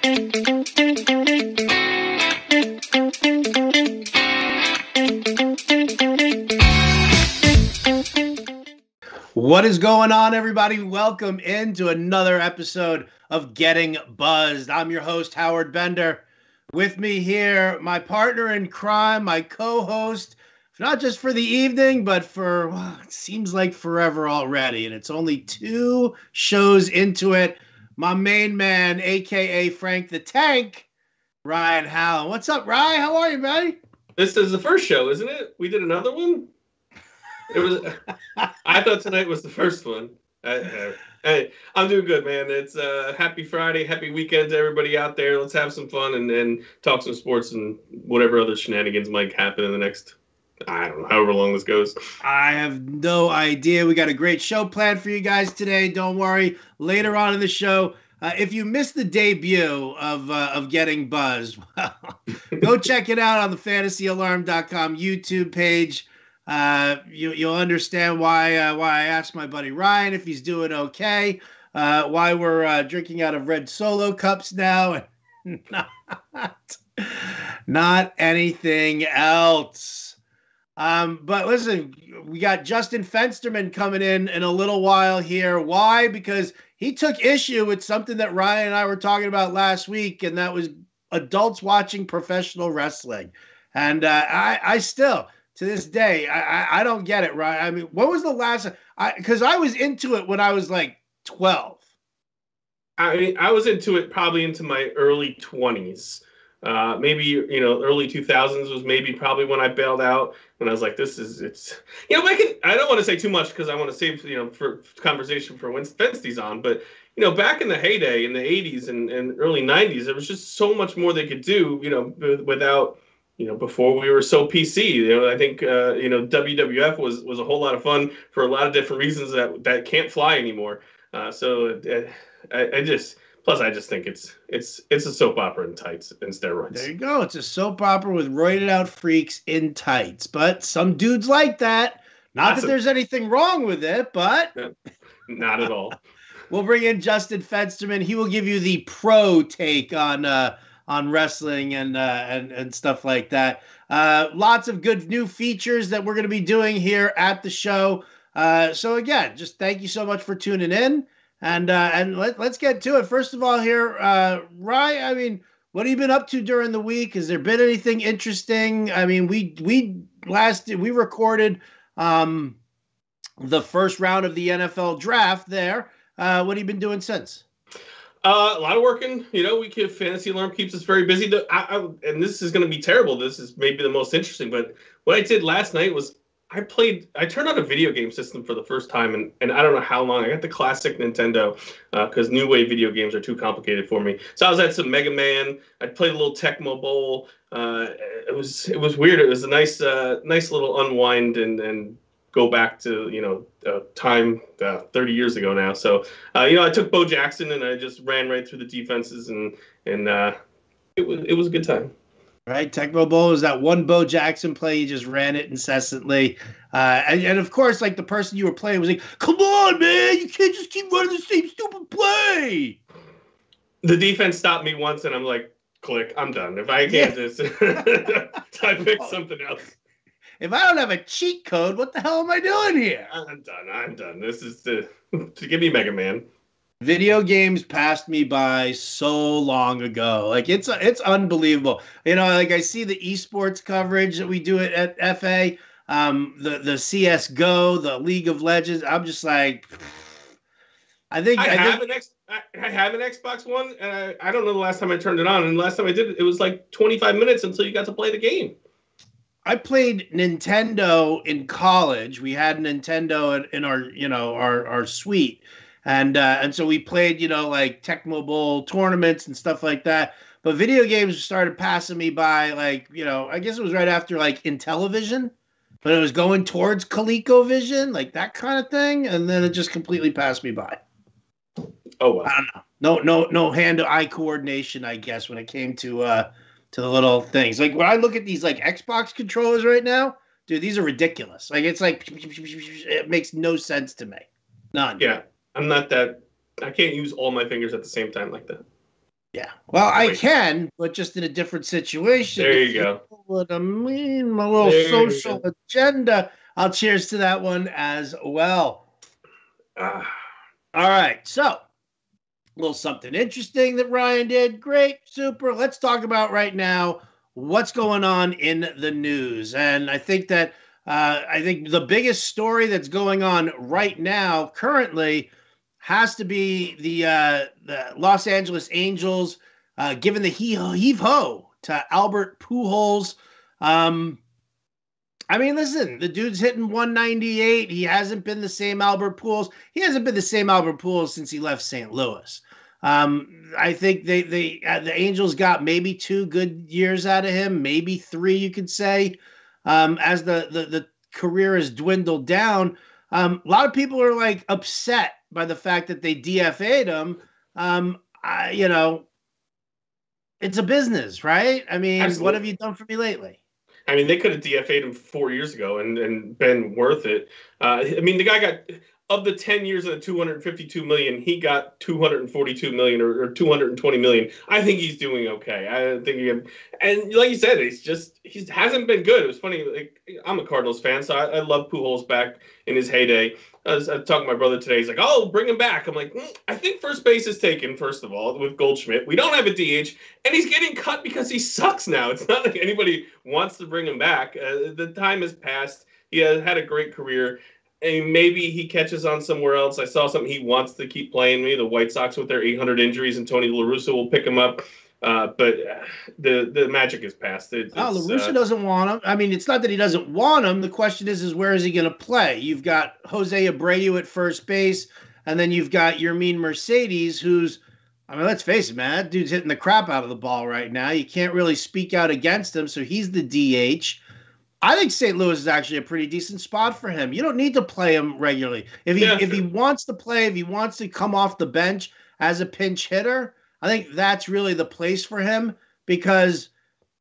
What is going on, everybody? Welcome into another episode of Getting Buzzed. I'm your host, Howard Bender. With me here, my partner in crime, my co-host, not just for the evening, but for, well, it seems like forever already, and it's only 2 shows into it, my main man, a.k.a. Frank the Tank, Ryan Hallam. What's up, Ryan? How are you, buddy? This is the first show, isn't it? We did another one? It was. I thought tonight was the first one. Hey, I'm doing good, man. It's happy Friday, happy weekend to everybody out there. Let's have some fun and talk some sports and whatever other shenanigans might happen in the next, I don't know, however long this goes. I have no idea. We got a great show planned for you guys today. Don't worry. Later on in the show, if you missed the debut of Getting Buzzed, well, go check it out on the fantasyalarm.com YouTube page. You'll understand why I asked my buddy Ryan if he's doing okay, why we're drinking out of red Solo cups now, and not anything else. But listen, we got Justin Fensterman coming in a little while here. Why? Because he took issue with something that Ryan and I were talking about last week, and that was adults watching professional wrestling. And I still, to this day, I don't get it, right? I mean, what was the last? Because I was into it when I was like 12. I mean, I was into it probably into my early 20s. Maybe, early 2000s was probably when I bailed out. When I was like, it's. I don't want to say too much because I want to save, for conversation for when Fensty's on. But, back in the heyday, in the 80s and early 90s, there was just so much more they could do, without. Before we were so PC, I think, WWF was a whole lot of fun for a lot of different reasons that can't fly anymore. I just think it's a soap opera in tights and steroids. There you go. It's a soap opera with roided out freaks in tights, but some dudes like that. Not that there's anything wrong with it, but not at all. We'll bring in Justin Fensterman. He will give you the pro take on wrestling and stuff like that. Lots of good new features that we're going to be doing here at the show. So again, just thank you so much for tuning in, and let's get to it. First of all, here, Ryan, I mean, what have you been up to during the week? Has there been anything interesting? I mean, we recorded the first round of the NFL draft there. What have you been doing since? A lot of working. Fantasy Alarm keeps us very busy. And this is going to be terrible. This is maybe the most interesting. But what I did last night was I turned on a video game system for the first time, and I don't know how long. I got the classic Nintendo because new wave video games are too complicated for me. So I was at some Mega Man. I played a little Tecmo Bowl. It was weird. It was a nice little unwind and go back to, time 30 years ago now. So, I took Bo Jackson and I just ran right through the defenses and it was a good time. Right. Tecmo Bowl is that one Bo Jackson play. You just ran it incessantly. And of course, like the person you were playing was like, come on, man, you can't just keep running the same stupid play. The defense stopped me once and I'm like, click, I'm done. If I can't just, I pick something else. If I don't have a cheat code, what the hell am I doing here? I'm done. This is to give me Mega Man. Video games passed me by so long ago. Like it's unbelievable. Like I see the esports coverage that we do at FA, the CS:GO, the League of Legends. I'm just like, I have an Xbox One, and I don't know the last time I turned it on. And the last time I did it, it was like 25 minutes until you got to play the game. I played Nintendo in college. We had Nintendo in our suite, and so we played like Tecmo Bowl tournaments and stuff like that. But video games started passing me by, like I guess it was right after like Intellivision, but it was going towards ColecoVision, like that kind of thing, and then it just completely passed me by. Oh wow! I don't know. No hand-to-eye coordination, I guess, when it came to the little things. Like when I look at these like Xbox controllers right now, dude, these are ridiculous. Like it's like it makes no sense to me. None. Yeah, I'm not that. I can't use all my fingers at the same time like that. Yeah. Well, I Wait, can, but just in a different situation. there If you you go. know what I mean, my little There you social go. agenda. I'll cheers to that one as well. Ah, All right. So, a little something interesting that Ryan did. Great. Super. Let's talk about right now what's going on in the news. And I think the biggest story that's going on right now, currently, has to be the Los Angeles Angels giving the heave ho to Albert Pujols. Um, I mean, listen, the dude's hitting 198. He hasn't been the same Albert Pujols. He hasn't been the same Albert Pujols since he left St. Louis. I think the Angels got maybe 2 good years out of him, maybe 3, you could say, as the career has dwindled down. A lot of people are like upset by the fact that they DFA'd him. You know, it's a business, right? I mean, what have absolutely. you done for me lately? I mean, they could have DFA'd him 4 years ago and been worth it. I mean, the guy got of the 10 years of the 252 million, he got 242 million or 220 million. I think he's doing okay. I think and like you said, he hasn't been good. It was funny. Like, I'm a Cardinals fan, so I love Pujols back in his heyday. I was talking to my brother today. He's like, "Oh, bring him back." I'm like, I think first base is taken, first of all, with Goldschmidt. We don't have a DH, and he's getting cut because he sucks now. It's not like anybody wants to bring him back. The time has passed. He has had a great career, and maybe he catches on somewhere else. I saw something he wants to keep playing. Maybe the White Sox with their 800 injuries, and Tony La Russa will pick him up. But the magic is past. Oh, LaRusso doesn't want him. I mean, it's not that he doesn't want him. The question is where is he going to play? You've got Jose Abreu at first base, and then you've got Yermin Mercedes, who's, I mean, let's face it, man, that dude's hitting the crap out of the ball right now. You can't really speak out against him, so he's the DH. I think St. Louis is actually a pretty decent spot for him. You don't need to play him regularly. If he sure. wants to play, if he wants to come off the bench as a pinch hitter, I think that's really the place for him because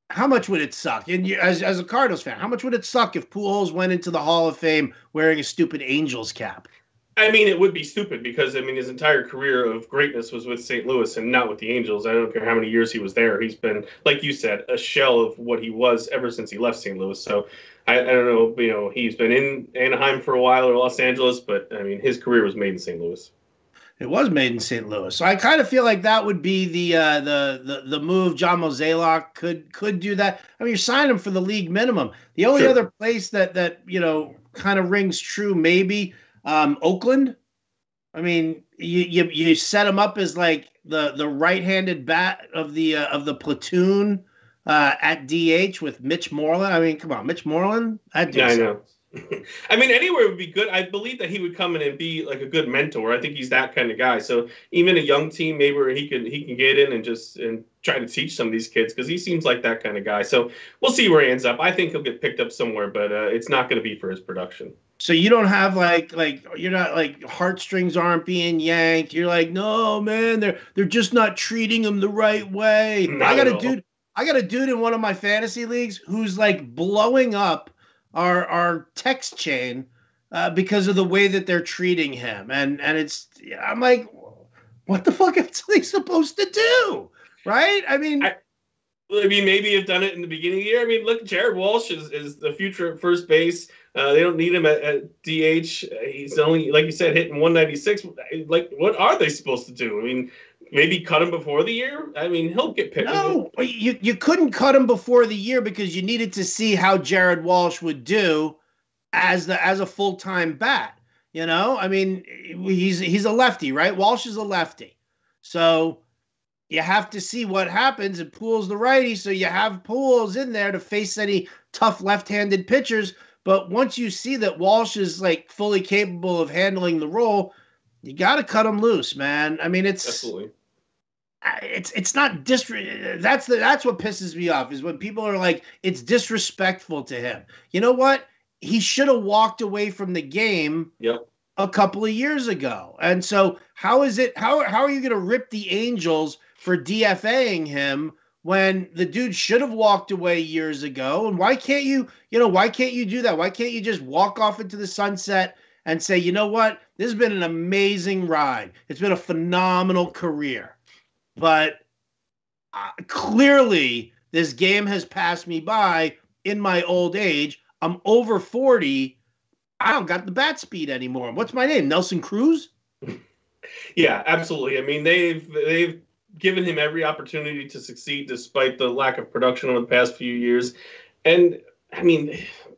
how much would it suck? And as a Cardinals fan, how much would it suck if Pujols went into the Hall of Fame wearing a stupid Angels cap? I mean, it would be stupid because I mean his entire career of greatness was with St. Louis and not with the Angels. I don't care how many years he was there. He's been, like you said, a shell of what he was ever since he left St. Louis. So I don't know, he's been in Anaheim for a while or Los Angeles, but I mean his career was made in St. Louis. It was made in St. Louis, so I kind of feel like that would be the move. John Mozeliak could do that. I mean, you're signing him for the league minimum. The only Sure. other place that kind of rings true, maybe Oakland. I mean, you set him up as like the right-handed bat of the platoon at DH with Mitch Moreland. I mean, come on, Mitch Moreland, that Yeah, dude I sucks. know. I mean, anywhere would be good. I believe that he would come in and be like a good mentor. I think he's that kind of guy. So even a young team, maybe where he can get in and just and try to teach some of these kids because he seems like that kind of guy. So we'll see where he ends up. I think he'll get picked up somewhere, but it's not going to be for his production. So you don't have like you're not like heartstrings aren't being yanked. You're like, no, man, they're just not treating him the right way. Not at all. I got a dude in one of my fantasy leagues who's like blowing up our text chain because of the way that they're treating him. And I'm like, what the fuck are they supposed to do? Right? I mean, maybe you've done it in the beginning of the year. I mean, look, Jared Walsh is the future at first base. They don't need him at DH. He's only, like you said, hitting 196. Like, what are they supposed to do? I mean, maybe cut him before the year. I mean, he'll get picked. No, you couldn't cut him before the year because you needed to see how Jared Walsh would do as a full-time bat. I mean, he's a lefty, right? Walsh is a lefty. So you have to see what happens. And Pujols the righty, so you have Pujols in there to face any tough left-handed pitchers. But once you see that Walsh is like fully capable of handling the role, you got to cut him loose, man. I mean, Absolutely. it's not that's what pisses me off is when people are like it's disrespectful to him. You know what? He should have walked away from the game Yep. a couple of years ago. And so how are you going to rip the Angels for DFAing him when the dude should have walked away years ago? And why can't why can't you do that? Why can't you just walk off into the sunset and say, you know what? This has been an amazing ride. It's been a phenomenal career. But clearly this game has passed me by in my old age. I'm over 40. I don't got the bat speed anymore. What's my name? Nelson Cruz? Yeah, absolutely. I mean, they've given him every opportunity to succeed despite the lack of production over the past few years. And I mean,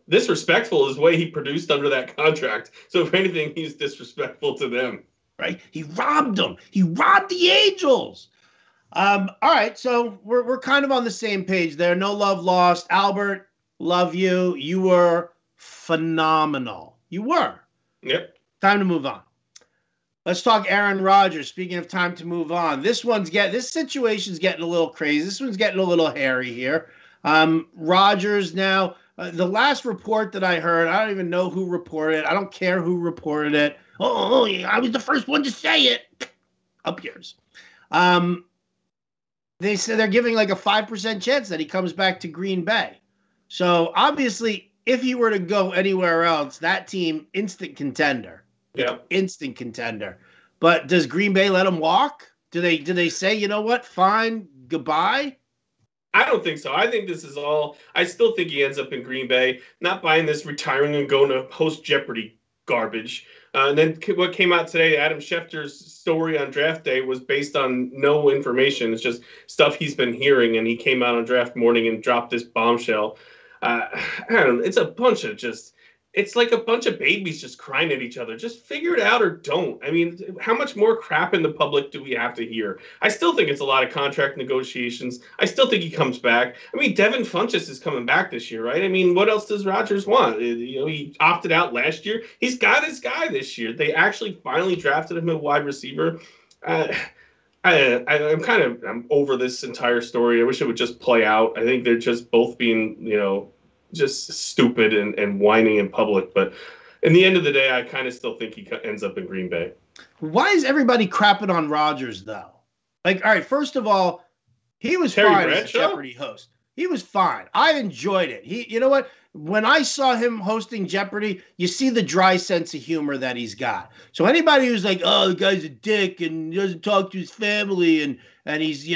disrespectful is the way he produced under that contract. So if anything, he's disrespectful to them. Right? He robbed them. He robbed the Angels. All right, so we're kind of on the same page there. No love lost. Albert, love you. You were phenomenal. You were. Yep. Time to move on. Let's talk Aaron Rodgers. Speaking of time to move on, this situation's getting a little crazy. This one's getting a little hairy here. Rodgers now, the last report that I heard, I don't even know who reported it. I don't care who reported it. Oh, I was the first one to say it. Up yours. They said they're giving like a 5% chance that he comes back to Green Bay. So obviously, if he were to go anywhere else, that team, instant contender. Yeah. Instant contender. But does Green Bay let him walk? Do they say, you know what, fine, goodbye? I don't think so. I think this is all. I still think he ends up in Green Bay, not buying this retiring and going to host Jeopardy garbage. And then what came out today, Adam Schefter's story on draft day was based on no information. It's just stuff he's been hearing, and he came out on draft morning and dropped this bombshell. I don't know. It's a bunch of it's like a bunch of babies just crying at each other. Just figure it out or don't. I mean, how much more crap in the public do we have to hear? I still think it's a lot of contract negotiations. I still think he comes back. I mean, Devin Funchess is coming back this year, right? I mean, what else does Rodgers want? You know, he opted out last year. He's got his guy this year. They actually finally drafted him a wide receiver. I'm over this entire story. I wish it would just play out. I think they're just both being, just stupid and whining in public. But in the end of the day, I kind of still think he ends up in Green Bay. Why is everybody crapping on Rodgers, though? Like, all right, first of all, he was fine as a Jeopardy host. He was fine. I enjoyed it. You know what? When I saw him hosting Jeopardy, you see the dry sense of humor that he's got. So anybody who's like, oh, the guy's a dick and doesn't talk to his family and he's,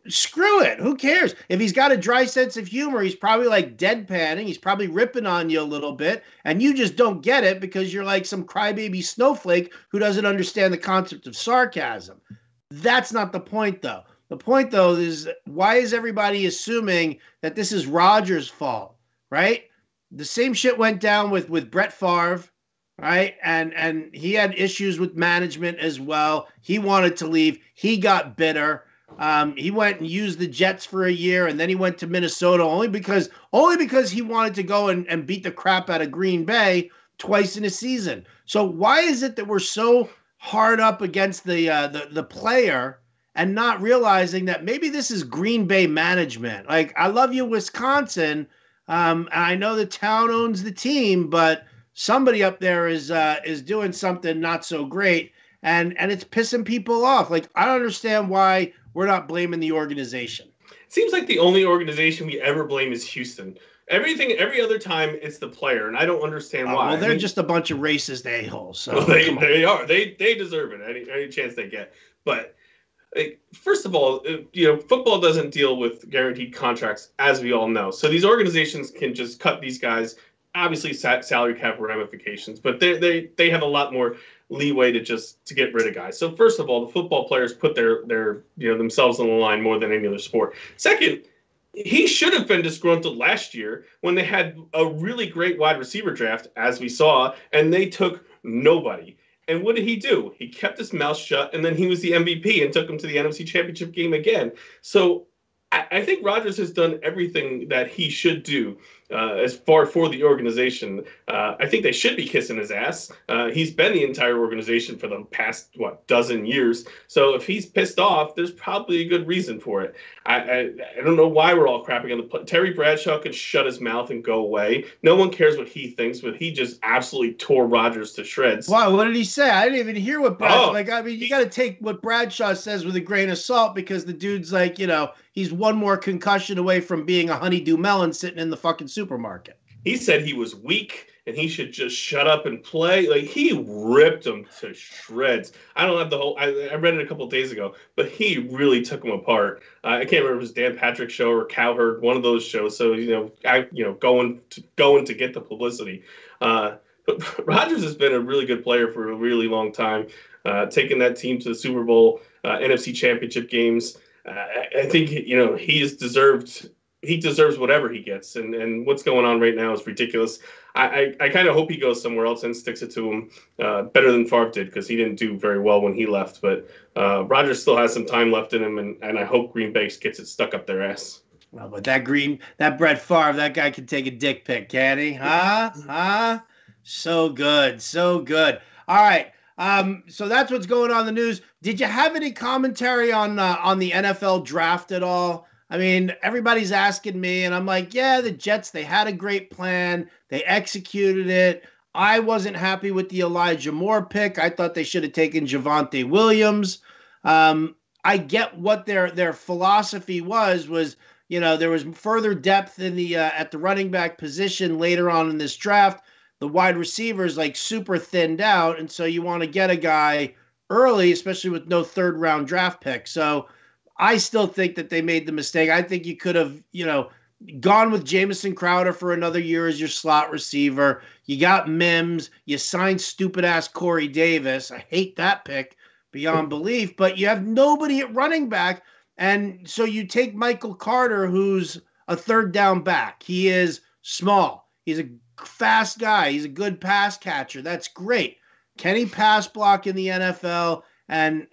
screw it. Who cares? If he's got a dry sense of humor, he's probably like deadpanning. He's probably ripping on you a little bit. And you just don't get it because you're like some crybaby snowflake who doesn't understand the concept of sarcasm. That's not the point, though. The point, though, is why is everybody assuming that this is Rodgers' fault, right? The same shit went down with Brett Favre, right? And he had issues with management as well. He wanted to leave. He got bitter. He went and used the Jets for a year, and then he went to Minnesota only because he wanted to go and beat the crap out of Green Bay twice in a season. So why is it that we're so hard up against the player and not realizing that maybe this is Green Bay management? Like, I love you, Wisconsin. And I know the town owns the team, but somebody up there is doing something not so great, and it's pissing people off. Like, I don't understand why we're not blaming the organization. It seems like the only organization we ever blame is Houston. Every other time it's the player, and I don't understand why. Well, they're just a bunch of racist a-holes. So well, they are. They deserve it any chance they get. But first of all, football doesn't deal with guaranteed contracts, as we all know. So these organizations can just cut these guys. Obviously, salary cap ramifications, but they have a lot more leeway to get rid of guys. So first of all, the football players put their themselves on the line more than any other sport. Second, he should have been disgruntled last year when they had a really great wide receiver draft, as we saw, and they took nobody. And what did he do? He kept his mouth shut, and then he was the MVP and took him to the NFC Championship game again. So I think Rodgers has done everything that he should do as far for the organization. I think they should be kissing his ass. He's been the entire organization for the past, dozen years. So if he's pissed off, there's probably a good reason for it. I don't know why we're all crapping on the Terry Bradshaw can shut his mouth and go away. No one cares what he thinks, but he just absolutely tore Rodgers to shreds. Wow, what did he say? I didn't even hear what Bradshaw... you got to take what Bradshaw says with a grain of salt because the dude's like, he's one more concussion away from being a honeydew melon sitting in the fucking supermarket. He said he was weak and he should just shut up and play. Like, he ripped him to shreds. I don't have the whole. I read it a couple of days ago, but he really took him apart. I can't remember if it was Dan Patrick's show or Cowherd, one of those shows. So going to get the publicity. But Rodgers has been a really good player for a really long time, taking that team to the Super Bowl, NFC Championship games. I think he deserves whatever he gets, and what's going on right now is ridiculous. I kind of hope he goes somewhere else and sticks it to him better than Favre did, because he didn't do very well when he left. But Rodgers still has some time left in him, and I hope Green Bay gets it stuck up their ass. Well, but that Brett Favre, that guy can take a dick pic, can he? Huh? So good. All right. So that's what's going on in the news. Did you have any commentary on the NFL draft at all? I mean, everybody's asking me, and I'm like, yeah, the Jets, they had a great plan. They executed it. I wasn't happy with the Elijah Moore pick. I thought they should have taken Javonte Williams. I get what their philosophy was, there was further depth in the at the running back position later on in this draft. The wide receivers like super thinned out, and so you want to get a guy early, especially with no third round draft pick. So I still think that they made the mistake. I think you could have, gone with Jamison Crowder for another year as your slot receiver. You got Mims. You signed stupid ass Corey Davis. I hate that pick beyond belief, but you have nobody at running back. And so you take Michael Carter, who's a third down back. He is small. He's a fast guy. He's a good pass catcher. That's great. Can he pass block in the NFL? And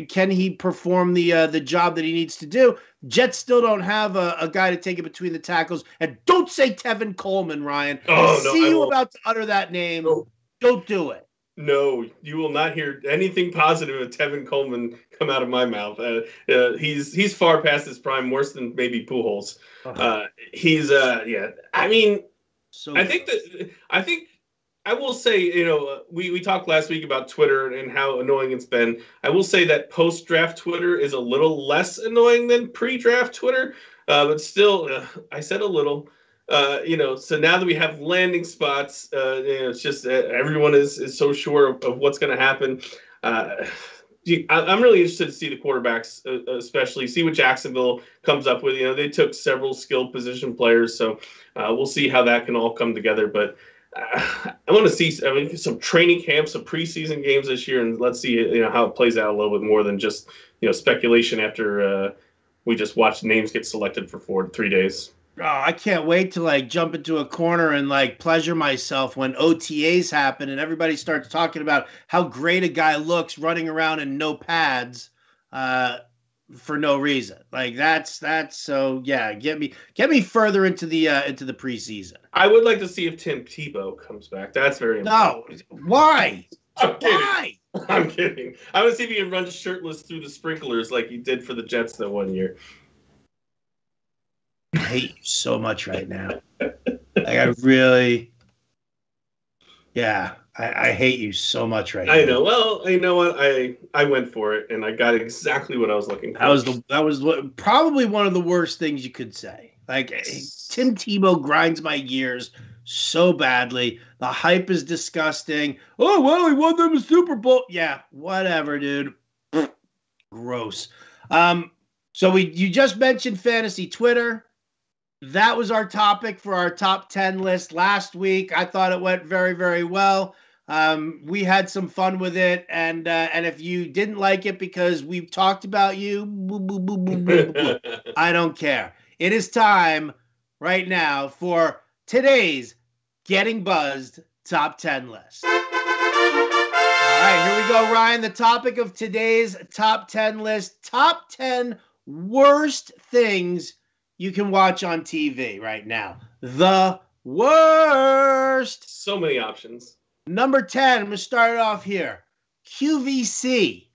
can he perform the job that he needs to do? Jets still don't have a guy to take it between the tackles. And don't say Tevin Coleman, Ryan. I see you about to utter that name. No. Don't do it. No, you will not hear anything positive of Tevin Coleman come out of my mouth. He's far past his prime, worse than maybe Pujols. I mean, so I think I will say, we talked last week about Twitter and how annoying it's been. I will say that post-draft Twitter is a little less annoying than pre-draft Twitter, but still, I said a little. So now that we have landing spots, it's just everyone is so sure of what's going to happen. I'm really interested to see the quarterbacks, especially see what Jacksonville comes up with. They took several skilled position players, so we'll see how that can all come together. But I want to see some training camps, some preseason games this year, and let's see how it plays out a little bit more than just speculation after we just watched names get selected for 3 days. Oh, I can't wait to jump into a corner and pleasure myself when OTAs happen and everybody starts talking about how great a guy looks running around in no pads for no reason. That's so yeah. Get me further into the preseason. I would like to see if Tim Tebow comes back. That's very important. No, why? Why? I'm kidding. I want to see if he can run shirtless through the sprinklers like he did for the Jets that one year. I hate you so much right now. I really, I hate you so much right now. I know. Well, you know what? I went for it, and I got exactly what I was looking for. That was probably one of the worst things you could say. Tim Tebow grinds my gears so badly. The hype is disgusting. Oh, well, he won them a Super Bowl. Yeah, whatever, dude. Gross. So you just mentioned fantasy Twitter. That was our topic for our top 10 list last week. I thought it went very, very well. We had some fun with it. And if you didn't like it because we've talked about you, I don't care. It is time right now for today's Getting Buzzed top 10 list. All right, here we go, Ryan. The topic of today's top 10 list, top 10 worst things you can watch on TV right now. The worst. So many options. Number 10, I'm going to start it off here. QVC.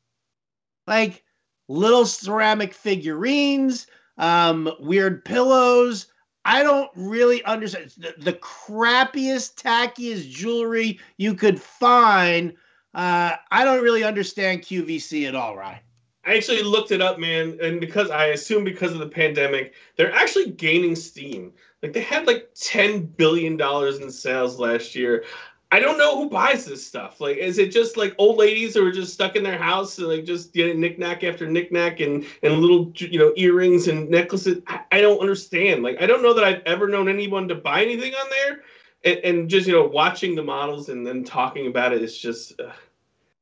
Little ceramic figurines, weird pillows. I don't really understand. The crappiest, tackiest jewelry you could find. I don't really understand QVC at all, Ryan. I actually looked it up, man, and because of the pandemic, they're actually gaining steam. Like they had like $10 billion in sales last year. I don't know who buys this stuff. Like, is it just like old ladies who are just stuck in their house and like just getting knickknack after knickknack and little earrings and necklaces? I don't understand. Like, I don't know that I've ever known anyone to buy anything on there. And just watching the models and then talking about it is just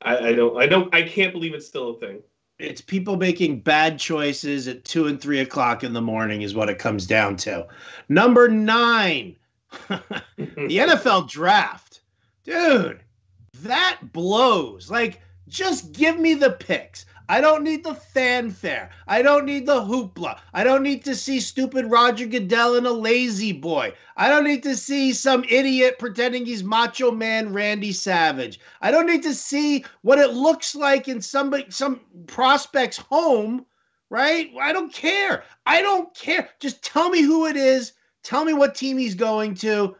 I can't believe it's still a thing. It's people making bad choices at 2 and 3 o'clock in the morning is what it comes down to. Number 9, the NFL draft. Dude, that blows. Like, just give me the picks. I don't need the fanfare. I don't need the hoopla. I don't need to see stupid Roger Goodell and a lazy boy. I don't need to see some idiot pretending he's Macho Man Randy Savage. I don't need to see what it looks like in some prospect's home, right? I don't care. I don't care. Just tell me who it is. Tell me what team he's going to.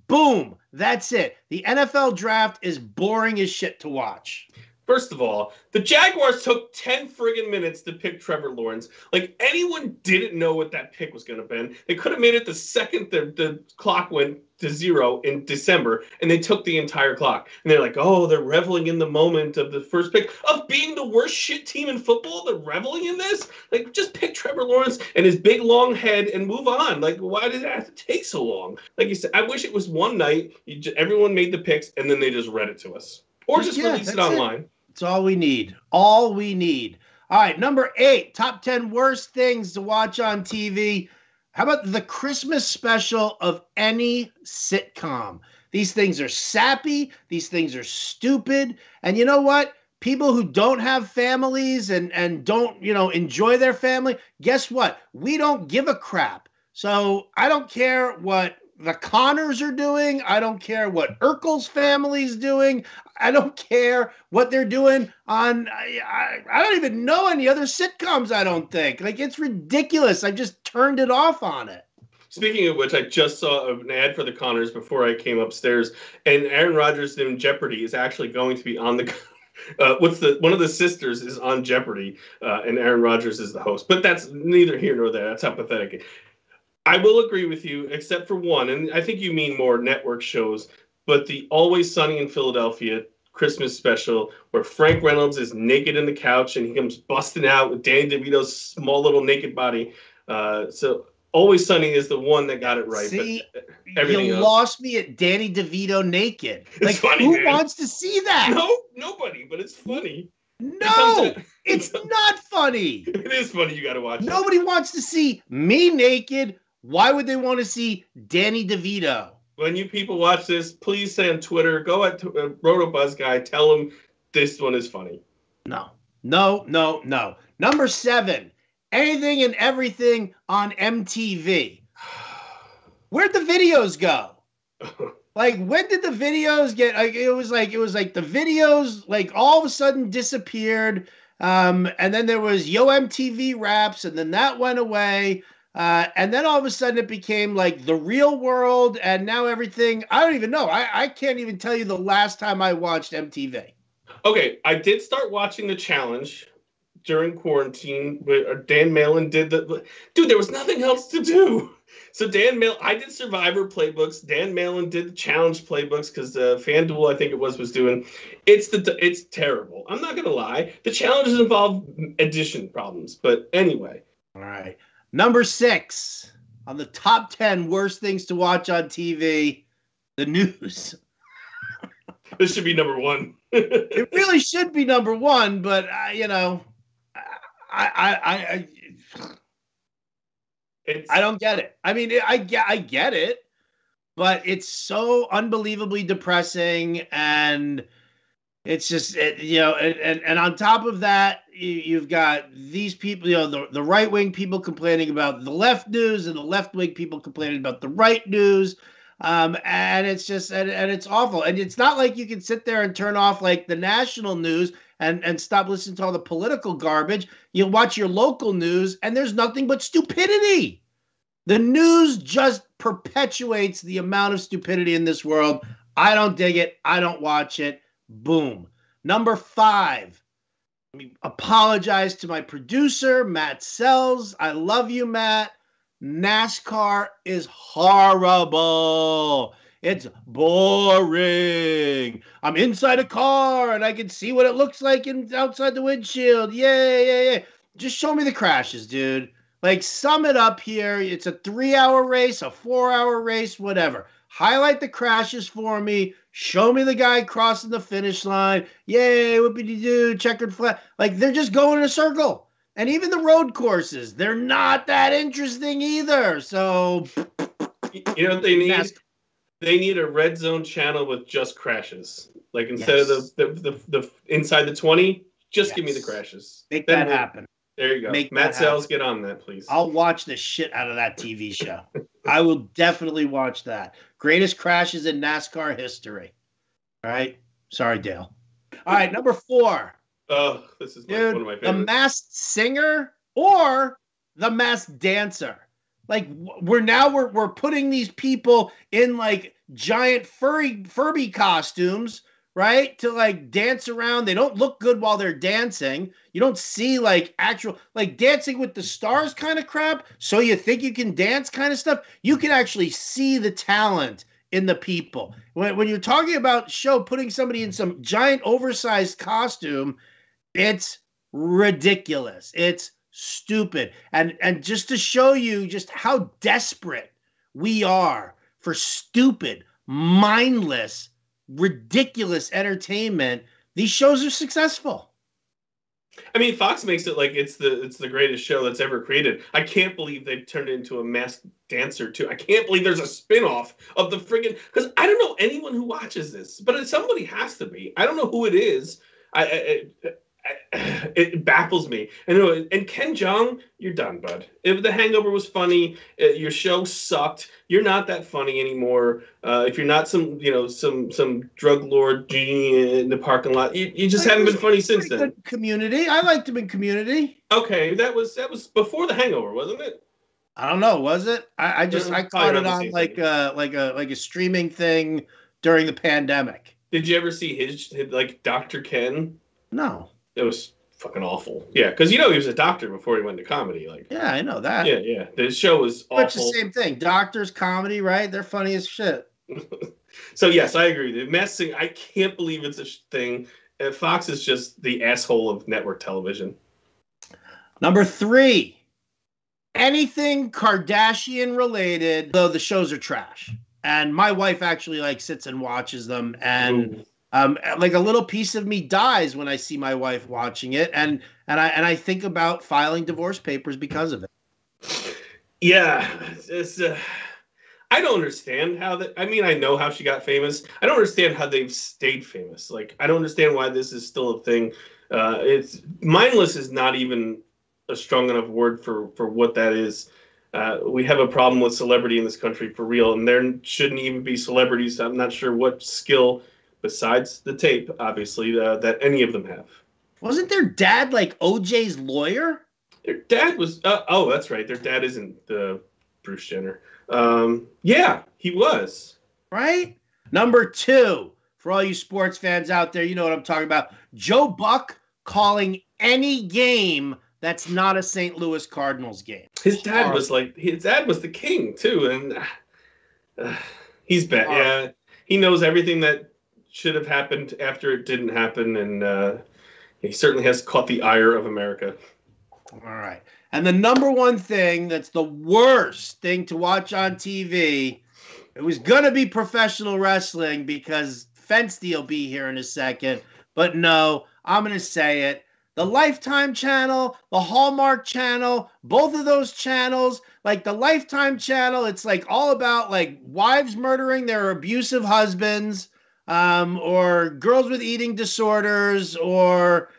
Boom. That's it. The NFL draft is boring as shit to watch. First of all, the Jaguars took 10 friggin' minutes to pick Trevor Lawrence. Like, anyone didn't know what that pick was going to be. They could have made it the second the clock went to 0 in December, and they took the entire clock. And they're like, oh, they're reveling in the moment of the first pick of being the worst shit team in football. They're reveling in this? Like, just pick Trevor Lawrence and his big, long head and move on. Like, why did it have to take so long? Like you said, I wish it was one night. Everyone made the picks, and then they just read it to us. Or just release it online. It's all we need. All we need. All right, number 8, top 10 worst things to watch on TV. How about the Christmas special of any sitcom? These things are sappy. These things are stupid. And you know what? People who don't have families and don't, enjoy their family, guess what? We don't give a crap. So I don't care what the Connors are doing. I don't care what Urkel's family's doing. I don't care what they're doing on, I don't even know any other sitcoms, I don't think. Like, it's ridiculous. I just turned it off on it. Speaking of which, I just saw an ad for the Connors before I came upstairs, and Aaron Rodgers in Jeopardy is actually going to be on the one of the sisters is on Jeopardy, and Aaron Rodgers is the host. But that's neither here nor there. That's how pathetic. I will agree with you, except for one, and I think you mean more network shows, but the Always Sunny in Philadelphia Christmas special where Frank Reynolds is naked in the couch and he comes busting out with Danny DeVito's small little naked body. So Always Sunny is the one that got it right. See, but you lost me at Danny DeVito naked. Like, funny, who man. wants to see that? No, nobody, but it's funny. No, it's not funny. It is funny. You got to watch it. Nobody wants to see me naked. Why would they want to see Danny DeVito? When you people watch this, please say on Twitter, go at RotoBuzz guy, tell him this one is funny. No. Number 7, anything and everything on MTV. Where'd the videos go? Like, when did the videos get? Like, it was like the videos like all of a sudden disappeared, and then there was Yo MTV Raps, and then that went away. And then all of a sudden it became like The Real World, and now everything, I don't even know. I can't even tell you the last time I watched MTV. Okay, I did start watching The Challenge during quarantine, but Dan Malin did dude, there was nothing else to do. So I did Survivor playbooks. Dan Malin did the Challenge playbooks because FanDuel, I think it was doing. It's terrible. I'm not gonna lie. The challenges involve addition problems, but anyway. All right. Number 6 on the top 10 worst things to watch on TV, the news. This should be number 1. It really should be number 1, but I don't get it. I mean, I get it, but it's so unbelievably depressing, and it's just, and on top of that, you've got these people, the right-wing people complaining about the left news and the left-wing people complaining about the right news. And it's just, and it's awful. And it's not like you can sit there and turn off like the national news and stop listening to all the political garbage. You watch your local news and there's nothing but stupidity. The news just perpetuates the amount of stupidity in this world. I don't dig it. I don't watch it. Boom. Number 5, Let me apologize to my producer, Matt Sells. I love you, Matt. NASCAR is horrible. It's boring. I'm inside a car and I can see what it looks like outside the windshield. Yay. Just show me the crashes, dude. Like, sum it up here. It's a 3-hour race, a 4-hour race, whatever. Highlight the crashes for me. Show me the guy crossing the finish line. Yay, whoopity-doo, checkered flag. Like, they're just going in a circle. And even the road courses, they're not that interesting either. So, you know what they need? They need a red zone channel with just crashes. Like, instead of the inside the 20, just give me the crashes. Make that happen. There you go. Matt Sells, get on that, please. I'll watch the shit out of that TV show. I will definitely watch that. Greatest crashes in NASCAR history. All right. Sorry, Dale. All right, number 4. Oh, this is one of my favorites. The Masked Singer or the Masked Dancer. Like, we're putting these people in like giant Furby costumes, right? To like dance around. They don't look good while they're dancing. You don't see like actual, like Dancing with the Stars kind of crap. So you think you can dance kind of stuff. You can actually see the talent in the people. When you're talking about putting somebody in some giant oversized costume, it's ridiculous. It's stupid. And just to show you just how desperate we are for stupid, mindless, ridiculous entertainment, these shows are successful. I mean, Fox makes it like it's the greatest show that's ever created. I can't believe they've turned it into a Masked Dancer too. I can't believe there's a spinoff of the friggin', because I don't know anyone who watches this, but somebody has to be. I don't know who it is. It baffles me. And Ken Jeong, you're done, bud. If The Hangover was funny, your show sucked. You're not that funny anymore. If you're not some drug lord in the parking lot, you just haven't been funny since then. Good Community. I liked him in Community. Okay, that was before The Hangover, wasn't it? I don't know. Was it? I caught it on like a streaming thing during the pandemic. Did you ever see his like Dr. Ken? No. It was fucking awful. Yeah, because he was a doctor before he went to comedy. Like, yeah, I know that. Yeah. The show was awful. It's the same thing. Doctors, comedy, right? They're funny as shit. So yes, I agree. The Masked Singer, I can't believe it's a thing. Fox is just the asshole of network television. Number 3, anything Kardashian related, though the shows are trash. And my wife actually like sits and watches them, and like a little piece of me dies when I see my wife watching it, and I think about filing divorce papers because of it. Yeah, it's I don't understand how that. I mean, I know how she got famous. I don't understand how they've stayed famous. Like, I don't understand why this is still a thing. It's mindless is not even a strong enough word for what that is. We have a problem with celebrity in this country for real, and there shouldn't even be celebrities. I'm not sure what skill besides the tape, obviously, that any of them have. Wasn't their dad like OJ's lawyer? Their dad was. Oh, that's right. Their dad isn't Bruce Jenner. Yeah, he was. Right? Number 2, for all you sports fans out there, you know what I'm talking about. Joe Buck calling any game that's not a St. Louis Cardinals game. His dad was the king too, and he's bad. Yeah, he knows everything that should have happened after it didn't happen, and he certainly has caught the ire of America. All right. And the number 1 thing that's the worst thing to watch on TV, it was going to be professional wrestling because Fensty will be here in a second. But no, I'm going to say it. The Lifetime channel, the Hallmark channel, both of those channels, like the Lifetime channel, it's like all about like wives murdering their abusive husbands, or girls with eating disorders, or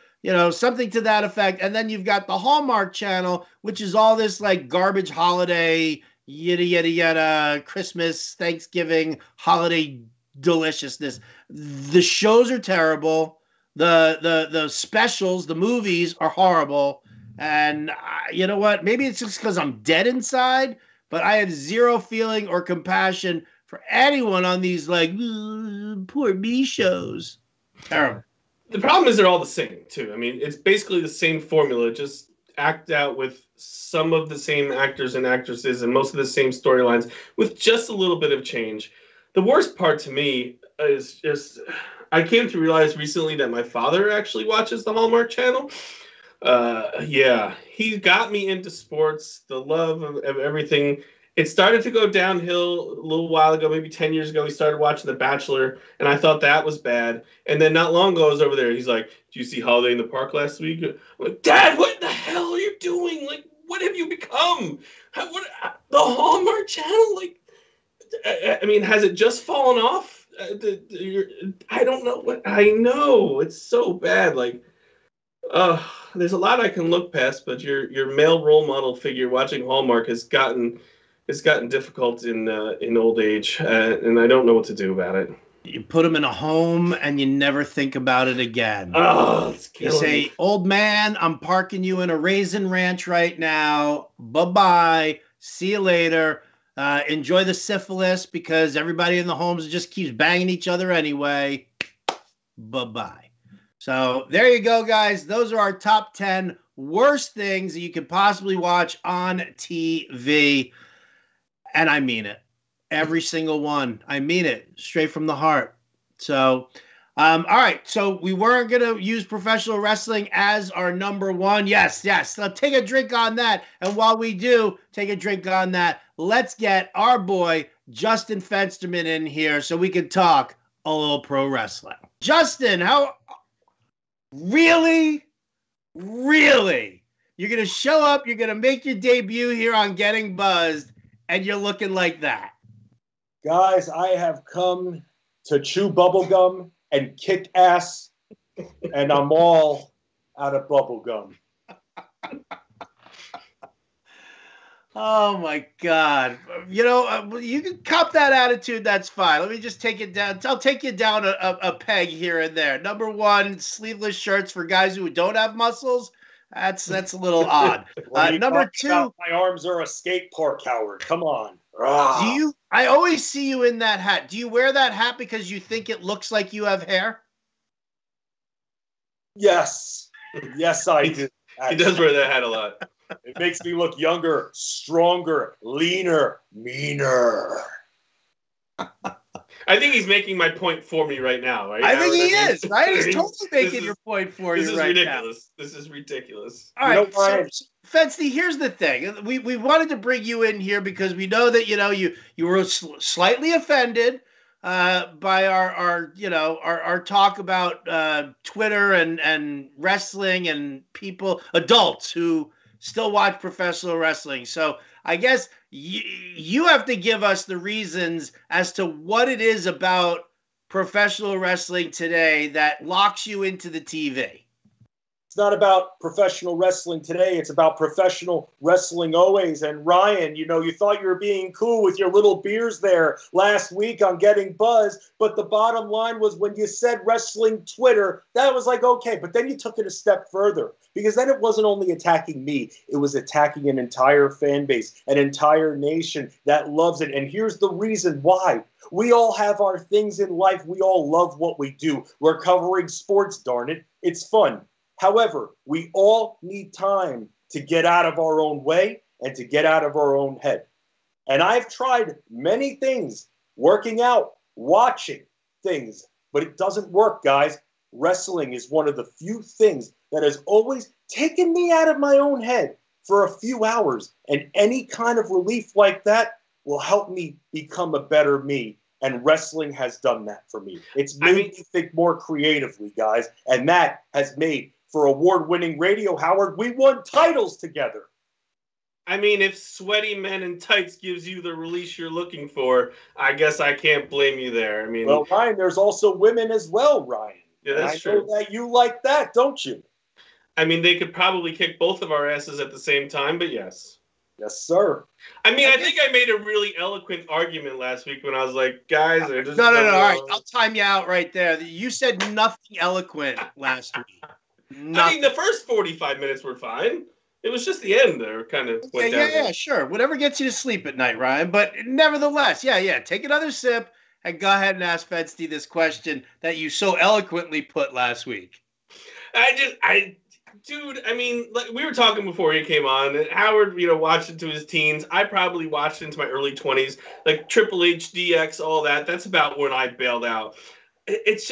something to that effect. And then you've got the Hallmark channel, which is all this like garbage holiday, yada, yada, yada, Christmas, Thanksgiving, holiday deliciousness. The shows are terrible. The specials, the movies are horrible. And you know what? Maybe it's just because I'm dead inside, but I have zero feeling or compassion for anyone on these like poor me shows. Terrible. The problem is they're all the same, too. I mean, it's basically the same formula, just act out with some of the same actors and actresses and most of the same storylines with just a little bit of change. The worst part to me is just I came to realize recently that my father actually watches the Hallmark Channel. Yeah, he got me into sports, the love of everything. It started to go downhill a little while ago, maybe 10 years ago. He started watching The Bachelor, and I thought that was bad. And then not long ago, I was over there. He's like, "Do you see Holiday in the Park last week?" I'm like, "Dad, what the hell are you doing? Like, what have you become? The Hallmark Channel? Like, I mean, has it just fallen off? I don't know what I know. It's so bad. Like, there's a lot I can look past, but your male role model figure watching Hallmark has gotten difficult in old age, and I don't know what to do about it. You put them in a home and you never think about it again. Oh, it's You killing say, me. "Old man, I'm parking you in a raisin ranch right now. Bye-bye. See you later. Enjoy the syphilis because everybody in the homes just keeps banging each other anyway. Bye-bye." So there you go, guys. Those are our top 10 worst things that you could possibly watch on TV. And I mean it. Every single one. I mean it. Straight from the heart. So, all right. So we weren't going to use professional wrestling as our number one. Yes. So take a drink on that. And while we do take a drink on that, let's get our boy Justin Fensterman in here so we can talk a little pro wrestling. Justin, how... Really? You're going to show up, you're going to make your debut here on Getting Buzzed, and you're looking like that. Guys, I have come to chew bubblegum and kick ass, and I'm all out of bubblegum. Oh, my God. You know, you can cop that attitude. That's fine. Let me just take it down. I'll take you down a peg here and there. Number one, sleeveless shirts for guys who don't have muscles. That's a little odd. Number two, my arms are a skate park, Howard. Come on. I always see you in that hat. Do you wear that hat because you think it looks like you have hair? Yes, I do. He does wear that hat a lot. It makes me look younger, stronger, leaner, meaner. I think he's making my point for me right now, right? I think he is, right? He's totally making your point for you right now. This is ridiculous. All right, so Fensty, here's the thing. We wanted to bring you in here because we know that, you were slightly offended by our talk about Twitter and wrestling and adults who still watch professional wrestling. So I guess you have to give us the reasons as to what it is about professional wrestling today that locks you into the TV. It's not about professional wrestling today. It's about professional wrestling always. And Ryan, you thought you were being cool with your little beers there last week on Getting Buzzed. But the bottom line was when you said wrestling Twitter, that was like, okay. But then you took it a step further because then it wasn't only attacking me. It was attacking an entire fan base, an entire nation that loves it. And here's the reason why. We all have our things in life. We all love what we do. We're covering sports, darn it. It's fun. However, we all need time to get out of our own way and to get out of our own head. And I've tried many things, working out, watching things, but it doesn't work, guys. Wrestling is one of the few things that has always taken me out of my own head for a few hours. And any kind of relief like that will help me become a better me. And wrestling has done that for me. It's made me think more creatively, guys. And that has made for award-winning radio, Howard, we won titles together. I mean, if sweaty men in tights gives you the release you're looking for, I guess I can't blame you there. I mean, well, Ryan, there's also women as well, Ryan. Yeah, that's true. I know that you like that, don't you? I mean, they could probably kick both of our asses at the same time, but yes. Yes, sir. I mean, I think I made a really eloquent argument last week when I was like, guys, are just... No. All right, I'll time you out right there. You said nothing eloquent last week. Nothing. I mean, the first 45 minutes were fine. It was just the end there kind of went down. Yeah, sure. Whatever gets you to sleep at night, Ryan. But nevertheless, take another sip and go ahead and ask Fensty this question that you so eloquently put last week. Dude, I mean, like we were talking before he came on, and Howard, watched into his teens. I probably watched into my early 20s, like Triple H, DX, all that. That's about when I bailed out. It's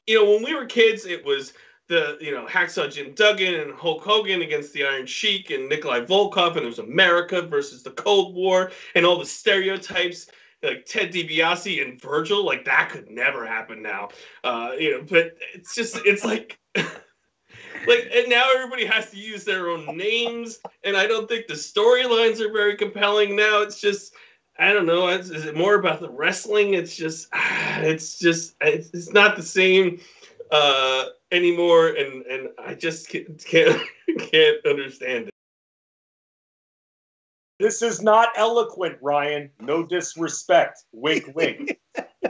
when we were kids, it was the, Hacksaw Jim Duggan and Hulk Hogan against the Iron Sheik and Nikolai Volkov, and it was America versus the Cold War, and all the stereotypes, like Ted DiBiase and Virgil, like that could never happen now. But it's like, and now everybody has to use their own names, and I don't think the storylines are very compelling now. It's just, I don't know. Is it more about the wrestling? It's not the same anymore, and I just can't understand it. This is not eloquent, Ryan. No disrespect. Wink, wink.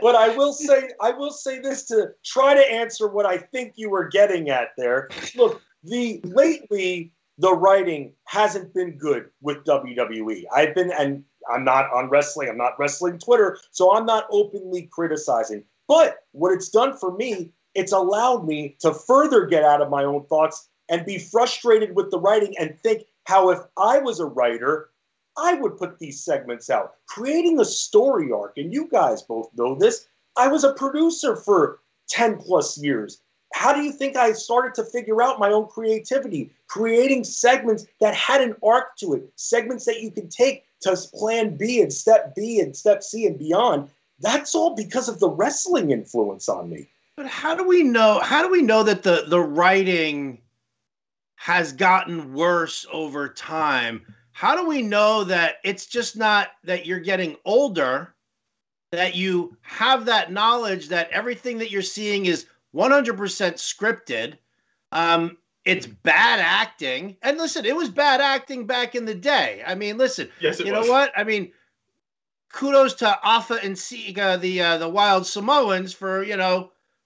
But I will say this to try to answer what I think you were getting at there. Look, lately the writing hasn't been good with WWE. And I'm not on wrestling. I'm not wrestling Twitter, so I'm not openly criticizing. But what it's done for me, it's allowed me to further get out of my own thoughts and be frustrated with the writing and think how if I was a writer, I would put these segments out. Creating a story arc, and you guys both know this, I was a producer for 10 plus years. How do you think I started to figure out my own creativity? Creating segments that had an arc to it, segments that you could take to plan B and step C and beyond. That's all because of the wrestling influence on me. But how do we know that the writing has gotten worse over time? How do we know that it's just not that you're getting older, that you have that knowledge that everything that you're seeing is 100% scripted? It's bad acting. And listen, it was bad acting back in the day. I mean, listen, yes, you know what? I mean, kudos to Afa and Siga, the Wild Samoans, for,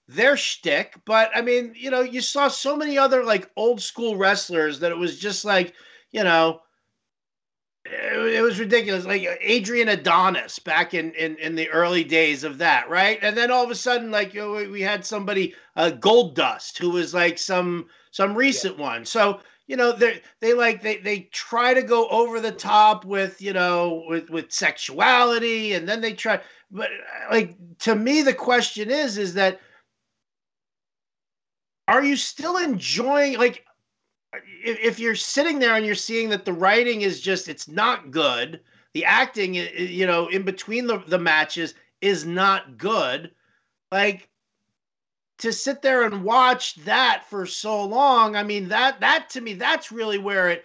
their shtick. But I mean, you saw so many other like old school wrestlers that it was just like, it was ridiculous. Like Adrian Adonis back in the early days of that, right? And then all of a sudden, like we had somebody, Gold Dust, who was like some recent one. So they try to go over the top with with sexuality, and then they try. But like to me, the question is that are you still enjoying like? If you're sitting there and you're seeing that the writing is just, it's not good, the acting, in between the matches is not good, like to sit there and watch that for so long, I mean, that to me, that's really where it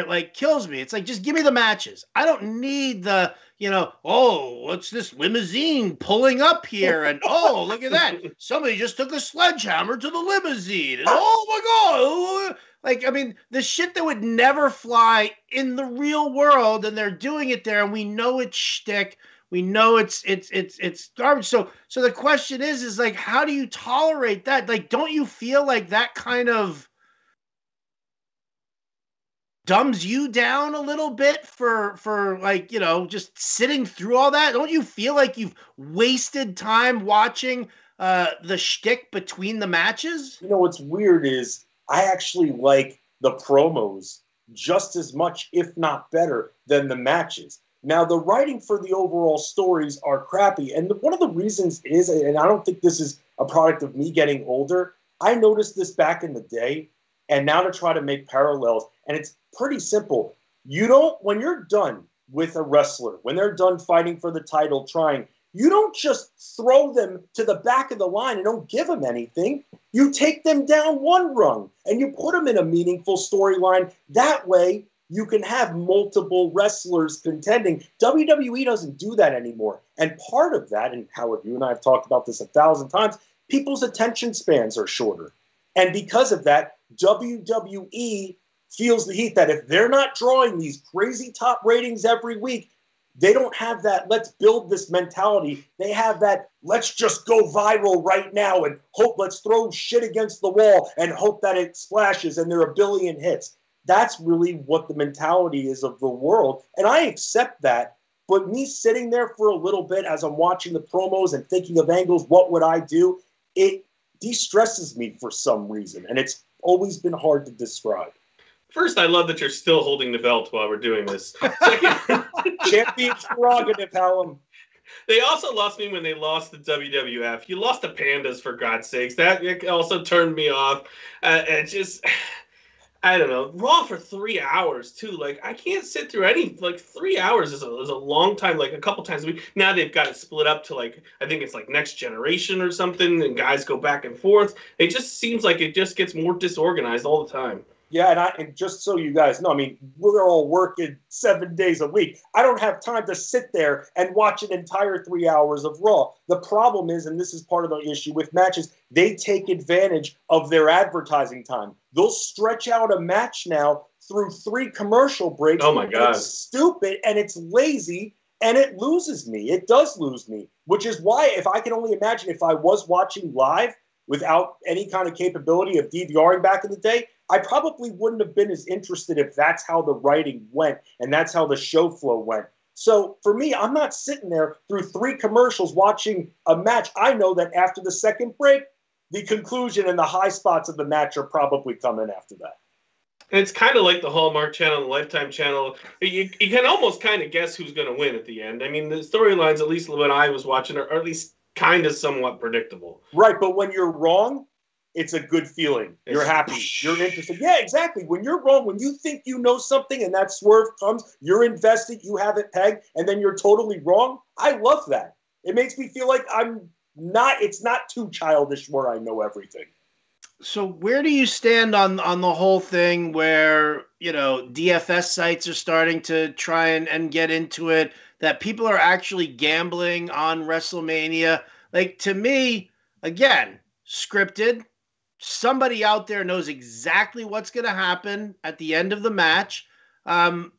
like kills me. It's like, just give me the matches. I don't need the, oh, what's this limousine pulling up here? And oh, look at that. Somebody just took a sledgehammer to the limousine. And oh my God. Like, I mean, the shit that would never fly in the real world, and they're doing it there, and we know it's shtick. We know it's garbage. So the question is like, how do you tolerate that? Like, don't you feel like that kind of dumbs you down a little bit for like, just sitting through all that? Don't you feel like you've wasted time watching the shtick between the matches? What's weird is I actually like the promos just as much, if not better, than the matches. Now, the writing for the overall stories are crappy. And one of the reasons is, and I don't think this is a product of me getting older, I noticed this back in the day, and now to try to make parallels, and it's pretty simple. When you're done with a wrestler, when they're done fighting for the title, you don't just throw them to the back of the line and don't give them anything. You take them down one rung and you put them in a meaningful storyline. That way, you can have multiple wrestlers contending. WWE doesn't do that anymore. And part of that, and Howard, you and I have talked about this 1,000 times, people's attention spans are shorter. And because of that, WWE feels the heat that if they're not drawing these crazy top ratings every week, they don't have that, let's build this mentality. They have that, let's just go viral right now and let's throw shit against the wall and hope that it splashes and there are a billion hits. That's really what the mentality is of the world. And I accept that. But me sitting there for a little bit as I'm watching the promos and thinking of angles, what would I do? The de-stresses me for some reason, and it's always been hard to describe. First, I love that you're still holding the belt while we're doing this. Second, champion's prerogative, Hallam. They also lost me when they lost the WWF. You lost the Pandas, for God's sakes. That also turned me off. And just, I don't know. Raw for 3 hours, too. Like, I can't sit through 3 hours is a long time, like a couple times a week. Now they've got it split up to, like, I think it's like Next Generation or something, and guys go back and forth. It just seems like it just gets more disorganized all the time. Yeah, and just so you guys know, I mean, we're all working 7 days a week. I don't have time to sit there and watch an entire 3 hours of Raw. The problem is, and this is part of the issue with matches, they take advantage of their advertising time. They'll stretch out a match now through 3 commercial breaks. Oh, my God. It's stupid, and it's lazy, and it loses me. It does lose me, which is why, if I can only imagine if I was watching live without any kind of capability of DVRing back in the day, I probably wouldn't have been as interested if that's how the writing went and that's how the show flow went. So for me, I'm not sitting there through 3 commercials watching a match. I know that after the second break, the conclusion and the high spots of the match are probably coming after that. And it's kind of like the Hallmark Channel and the Lifetime Channel. You can almost kind of guess who's going to win at the end. I mean, the storylines, at least when I was watching, are at least kind of somewhat predictable. Right, but when you're wrong, it's a good feeling. You're happy. You're interested. Yeah, exactly. When you're wrong, when you think you know something and that swerve comes, you're invested, you have it pegged, and then you're totally wrong. I love that. It makes me feel like it's not too childish where I know everything. So where do you stand on the whole thing where, DFS sites are starting to try and get into it, that people are actually gambling on WrestleMania? Like, to me, again, scripted. Somebody out there knows exactly what's going to happen at the end of the match. And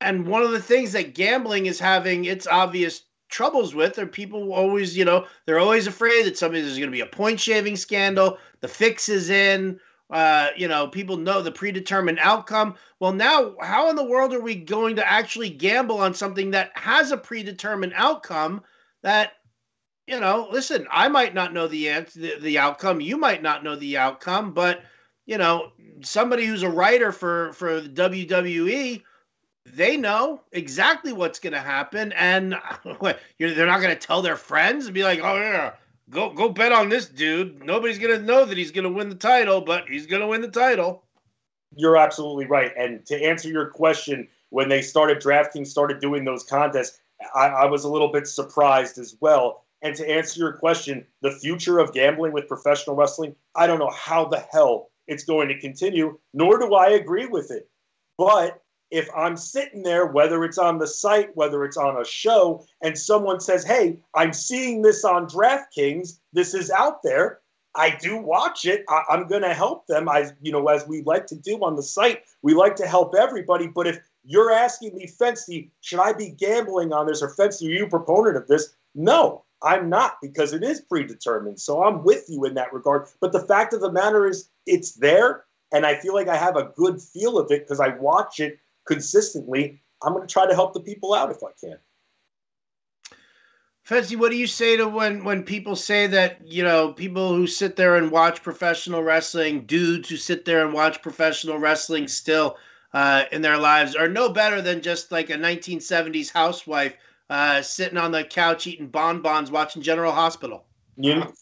one of the things that gambling is having its obvious troubles with are people always, they're always afraid that there's going to be a point shaving scandal. The fix is in, people know the predetermined outcome. Well, now how in the world are we going to actually gamble on something that has a predetermined outcome that, listen, I might not know the outcome. You might not know the outcome, but, somebody who's a writer for the WWE, they know exactly what's going to happen. And they're not going to tell their friends and be like, oh, yeah, go bet on this dude. Nobody's going to know that he's going to win the title, but he's going to win the title. You're absolutely right. And to answer your question, when they started doing those contests, I was a little bit surprised as well. And to answer your question, the future of gambling with professional wrestling, I don't know how the hell it's going to continue, nor do I agree with it. But if I'm sitting there, whether it's on the site, whether it's on a show, and someone says, hey, I'm seeing this on DraftKings, this is out there, I do watch it. I'm going to help them. As we like to do on the site, we like to help everybody. But if you're asking me, Fensty, should I be gambling on this? Or Fensty, are you a proponent of this? No, I'm not, because it is predetermined. So I'm with you in that regard. But the fact of the matter is it's there, and I feel like I have a good feel of it because I watch it consistently. I'm going to try to help the people out if I can. Fensty, what do you say to when people say that, people who sit there and watch professional wrestling, dudes who sit there and watch professional wrestling still in their lives, are no better than just like a 1970s housewife sitting on the couch eating bonbons watching General Hospital?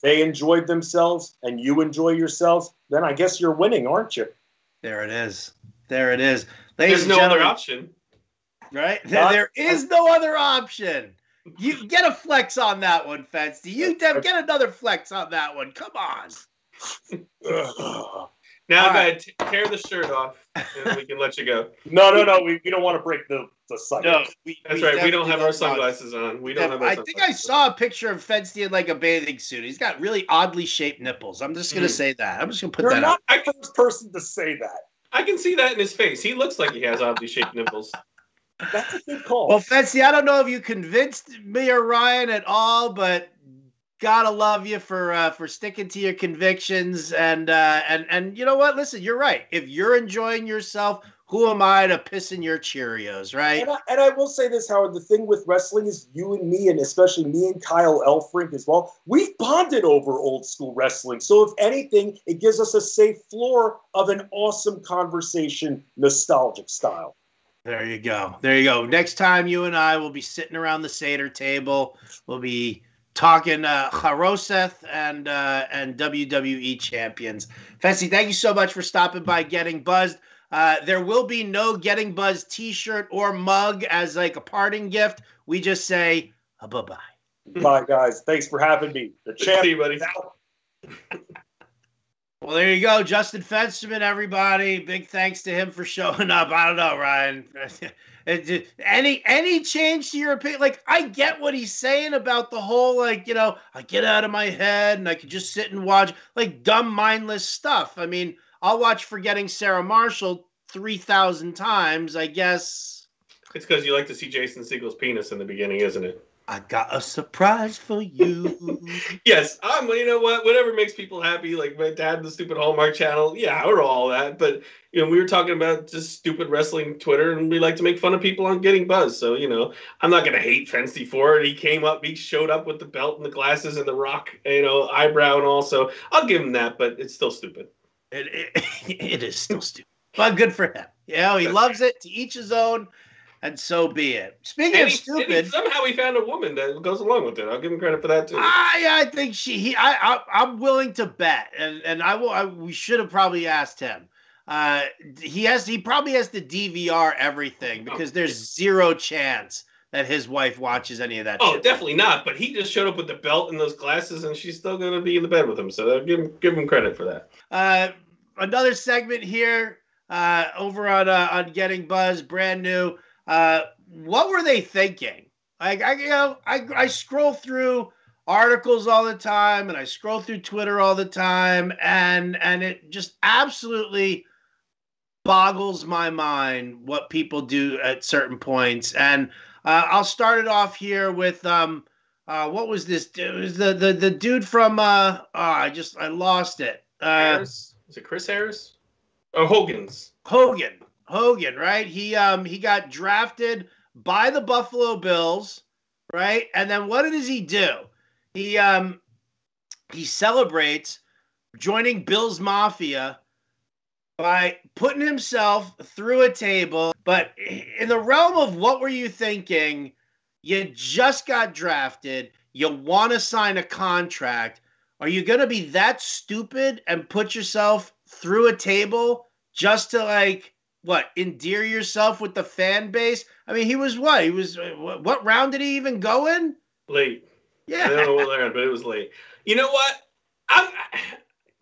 They enjoyed themselves and you enjoy yourselves, then I guess you're winning, aren't you? There it is. Ladies There's no other option. Right? There is no other option. You get a flex on that one, Fensty. You get another flex on that one. Come on. Now go ahead, tear the shirt off, and we can let you go. No. We don't want to break the site. No, that's right. We don't have our sunglasses on. We don't have our sunglasses. I think I saw a picture of Fensty in like a bathing suit. He's got really oddly shaped nipples. I'm just going to say that. I'm just going to put that out. You're not the first person to say that. I can see that in his face. He looks like he has oddly shaped nipples. That's a good call. Well, Fensty, I don't know if you convinced me or Ryan at all, but gotta love you for sticking to your convictions. And you know what? Listen, you're right. If you're enjoying yourself, who am I to piss in your Cheerios, right? And I will say this, Howard, the thing with wrestling is you and me, and especially me and Kyle Elfrink as well, we've bonded over old school wrestling. So if anything, it gives us a safe floor of an awesome conversation, nostalgic style. There you go. There you go. Next time you and I will be sitting around the Seder table. We'll be talking Charoseth and WWE champions. Fessy, thank you so much for stopping by Getting Buzzed. There will be no Getting Buzzed t-shirt or mug as like a parting gift. We just say bye-bye. Bye, guys. Thanks for having me. The champ. See you, buddy. Well, there you go. Justin Fensterman, everybody. Big thanks to him for showing up. I don't know, Ryan. Any change to your opinion? Like, I get what he's saying about the whole, like, you know, I get out of my head and I could just sit and watch, like, dumb, mindless stuff. I mean, I'll watch Forgetting Sarah Marshall 3,000 times, I guess. It's because you like to see Jason Segel's penis in the beginning, isn't it? I got a surprise for you. Yes, you know what? Whatever makes people happy, like my dad, the stupid Hallmark Channel. Yeah, we're all that. But, you know, we were talking about just stupid wrestling Twitter, and we like to make fun of people on Getting Buzzed. So, you know, I'm not going to hate Fensty for it. He showed up with the belt and the glasses and the rock, you know, eyebrow and all. So I'll give him that, but it's still stupid. It is still stupid. But good for him. You know, he loves it. To each his own. And so be it. Speaking of stupid, somehow he found a woman that goes along with it. I'll give him credit for that too. I think I'm willing to bet, and we should have probably asked him. He probably has to DVR everything because there's zero chance that his wife watches any of that. Oh, shit. Definitely not. But he just showed up with the belt and those glasses, and she's still gonna be in the bed with him. So give him credit for that. Another segment here over on Getting Buzz, brand new. What were they thinking? Like, I scroll through articles all the time, and I scroll through Twitter all the time, and it just absolutely boggles my mind what people do at certain points. And I'll start it off here with what was this? It was the dude from I lost it. Harris? Is it Chris Harris? Oh, Hogan, right? He got drafted by the Buffalo Bills, right? And then what does he do? He celebrates joining Bills Mafia by putting himself through a table. But in the realm of what were you thinking? You just got drafted. You want to sign a contract. Are you going to be that stupid and put yourself through a table just to, like, endear yourself with the fan base? I mean, what round did he even go in? Late. Yeah. I don't know what round, but it was late. You know what?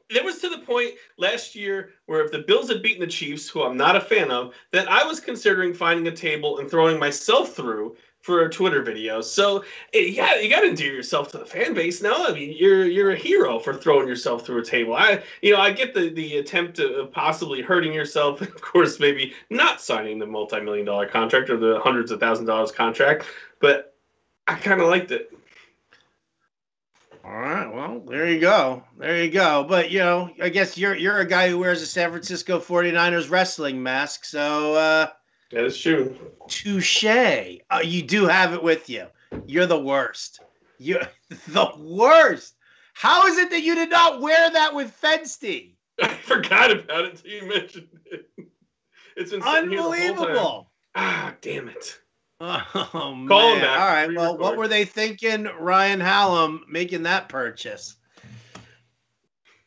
There was to the point last year where if the Bills had beaten the Chiefs, who I'm not a fan of, that I was considering finding a table and throwing myself through for a Twitter video. So yeah, you got to endear yourself to the fan base now. I mean, you're a hero for throwing yourself through a table. I get the attempt of possibly hurting yourself. Of course, maybe not signing the multi-million-dollar contract or the hundreds of $1,000s contract, but I kind of liked it. All right, well, there you go. But, you know, I guess you're a guy who wears a San Francisco 49ers wrestling mask, so that is true. Touche. You do have it with you. You're the worst. You're the worst. How is it that you did not wear that with Fensty? I forgot about it until you mentioned it. It's been unbelievable. Damn it. Oh, Call him All back. right. Well, what were they thinking, Ryan Hallam, making that purchase?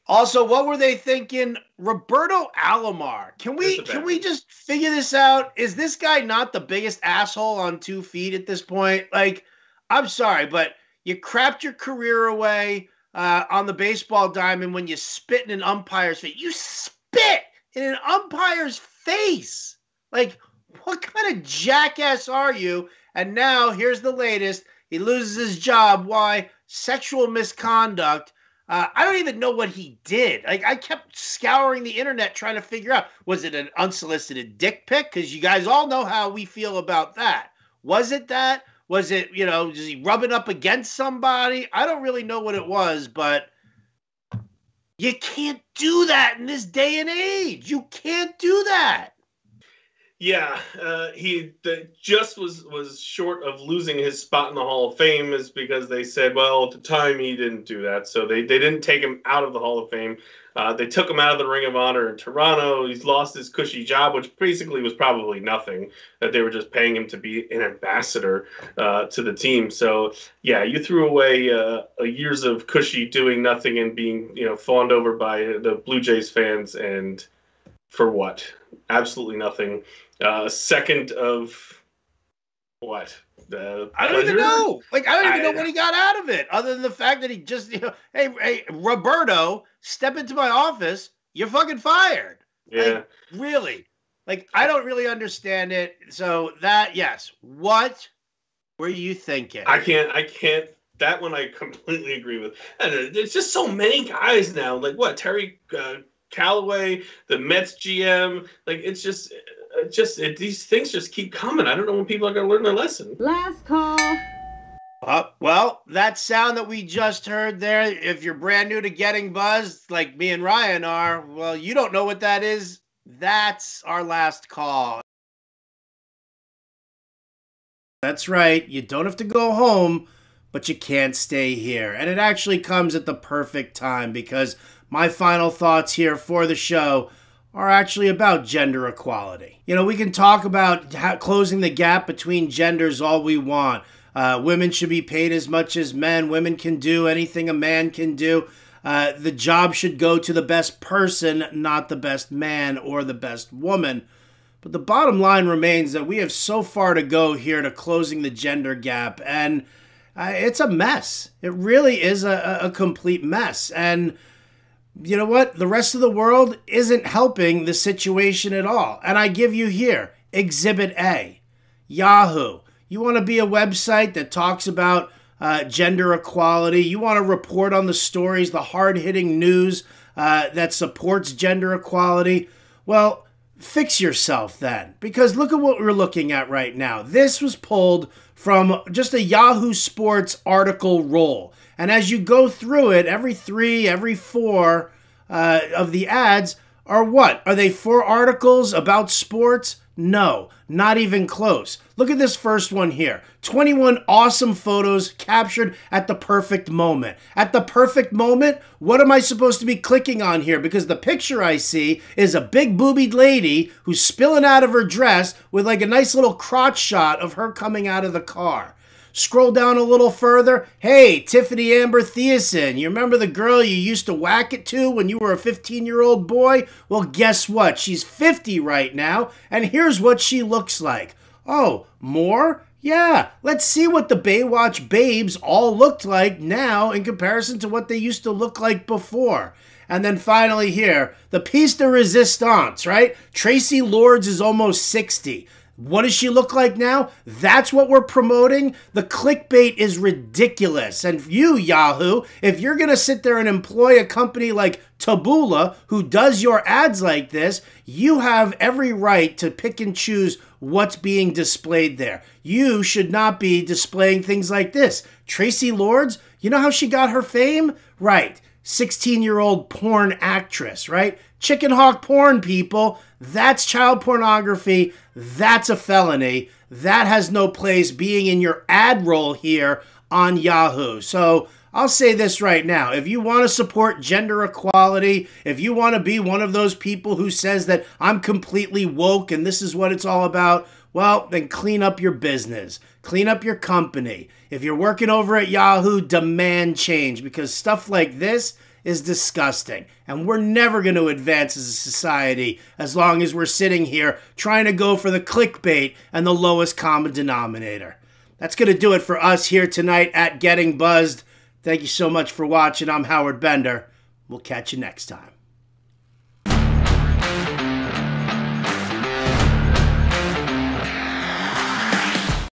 Also, what were they thinking, Roberto Alomar? Can we just figure this out? Is this guy not the biggest asshole on 2 feet at this point? Like, I'm sorry, but you crapped your career away on the baseball diamond when you spit in an umpire's face. You spit in an umpire's face. Like, what kind of jackass are you? And now, here's the latest. He loses his job. Why? Sexual misconduct. I don't even know what he did. Like, I kept scouring the internet trying to figure out, was it an unsolicited dick pic? Because you guys all know how we feel about that. Was it that? Was it, is he rubbing up against somebody? I don't really know what it was, but you can't do that in this day and age. You can't do that. Yeah, he just was short of losing his spot in the Hall of Fame is because they said, well, at the time he didn't do that. So they didn't take him out of the Hall of Fame. They took him out of the Ring of Honor in Toronto. He's lost his cushy job, which basically was probably nothing, that they were just paying him to be an ambassador to the team. So, yeah, you threw away years of cushy doing nothing and being, fawned over by the Blue Jays fans, and for what? Absolutely nothing. Second of what? I don't even know. I don't even know what he got out of it, other than the fact that he just, hey, Roberto, step into my office. You're fucking fired. Yeah. Really? I don't really understand it. So that, yes. What were you thinking? I can't. That one I completely agree with. And there's just so many guys now. What? Terry Callaway, the Mets GM. It's just these things just keep coming. I don't know when people are going to learn their lesson. Last call. Well, that sound that we just heard there, if you're brand new to Getting Buzzed, like me and Ryan are, well, you don't know what that is. That's our last call. That's right. You don't have to go home, but you can't stay here. And it actually comes at the perfect time, because my final thoughts here for the show are actually about gender equality. We can talk about closing the gap between genders all we want. Women should be paid as much as men. Women can do anything a man can do. The job should go to the best person, not the best man or the best woman. But the bottom line remains that we have so far to go here to closing the gender gap, and it's a mess. It really is a complete mess. And you know what? The rest of the world isn't helping the situation at all. And I give you here, Exhibit A, Yahoo. You want to be a website that talks about gender equality. You want to report on the stories, the hard-hitting news that supports gender equality. Well, fix yourself then, because look at what we're looking at right now. This was pulled from just a Yahoo Sports article roll. And as you go through it, every 3, every 4 of the ads are what? Are they 4 articles about sports? No, not even close. Look at this first one here. 21 awesome photos captured at the perfect moment. At the perfect moment, what am I supposed to be clicking on here? Because the picture I see is a big boobied lady who's spilling out of her dress with a nice little crotch shot of her coming out of the car. Scroll down a little further. Hey, Tiffany Amber Thiessen, you remember the girl you used to whack it to when you were a 15-year-old boy? Well, guess what? She's 50 right now, and here's what she looks like. Oh, more? Yeah, let's see what the Baywatch babes all looked like now in comparison to what they used to look like before. And then finally here, the piece de resistance, right? Tracy Lords is almost 60. What does she look like now? That's what we're promoting? The clickbait is ridiculous. And you, Yahoo, if you're going to sit there and employ a company like Taboola, who does your ads like this, you have every right to pick and choose what's being displayed there. You should not be displaying things like this. Tracy Lords, you know how she got her fame? Right. 16-year-old porn actress, right? Chicken hawk porn, people. That's child pornography. That's a felony. That has no place being in your ad roll here on Yahoo. So I'll say this right now. If you want to support gender equality, if you want to be one of those people who says that I'm completely woke and this is what it's all about, well, then clean up your business. Clean up your company. If you're working over at Yahoo, demand change, because stuff like this is disgusting. And we're never going to advance as a society as long as we're sitting here trying to go for the clickbait and the lowest common denominator. That's going to do it for us here tonight at Getting Buzzed. Thank you so much for watching. I'm Howard Bender. We'll catch you next time.